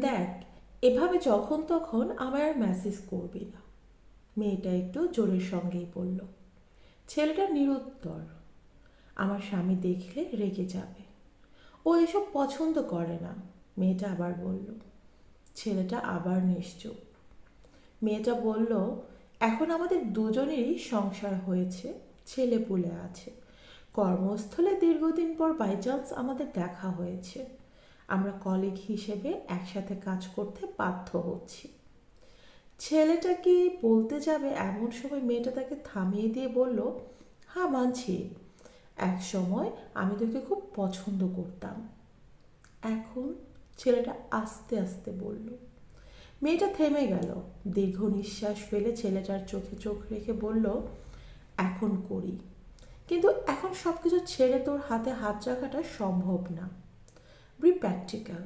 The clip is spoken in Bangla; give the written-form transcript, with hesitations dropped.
দেখ, এভাবে যখন তখন আমায় আর মেসেজ করবি না, মেয়েটা একটু জোরের সঙ্গেই বলল। ছেলেটা নিরুত্তর। আমার স্বামী দেখলে রেগে যাবে, ও এসব পছন্দ করে না, মেয়েটা আবার বলল। ছেলেটা আবার নিশ্চুপ। মেয়েটা বলল, এখন আমাদের দুজনেরই সংসার হয়েছে, ছেলেপুলে আছে, কর্মস্থলে দীর্ঘদিন পর বাই চান্স আমাদের দেখা হয়েছে, আমরা কলিগ হিসেবে একসাথে কাজ করতে বাধ্য হচ্ছি। ছেলেটা কি বলতে যাবে এমন সময় মেয়েটা তাকে থামিয়ে দিয়ে বলল, হ্যাঁ মানছি, এক সময় আমি তোকে খুব পছন্দ করতাম। এখন? ছেলেটা আস্তে আস্তে বলল। মেয়েটা থেমে গেল, দীর্ঘ নিঃশ্বাস ফেলে ছেলেটার চোখে চোখ রেখে বলল, এখন করি, কিন্তু এখন সব কিছু ছেড়ে তোর হাতে হাত রাখাটা সম্ভব না। B practical.